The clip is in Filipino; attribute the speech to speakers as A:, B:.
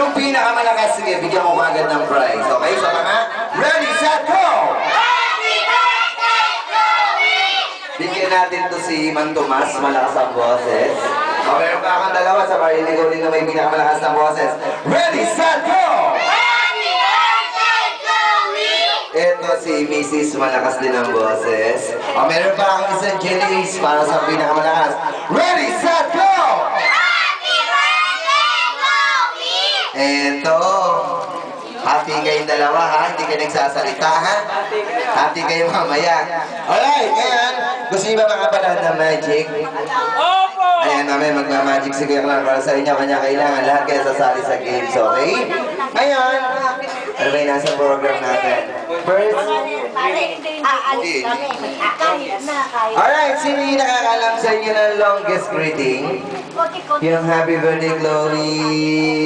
A: Yung pinakamalakas, sige, bigyan ko agad ng prize. Okay, so mga, ready, set, go! Bigyan natin to si Man Tomas, malakas ang boses. O, meron pa akong dalawa sa parinig ko din na may pinakamalakas ng boses. Ready, set, go! Ito si Mrs. Malakas din ang boses. O, meron pa akong isang Janice para sa pinakamalakas. Ready, set, go! Ito. Hati kayong dalawa, ha? Hindi kayo nagsasalita, ha? Hati kayo mamaya. Alright, ngayon, gusto niyo ba makapanood ng magic?
B: Opo!
A: Ayan, namin magmamagic si Kuya Clark para sa inyo. Kanya kailangan lahat kayo sasali sa games, okay? Ngayon, ano ba yung nasa program natin? First, alright, sino yung nakakalam sa inyo ng longest greeting? Yung happy birthday, Chloe.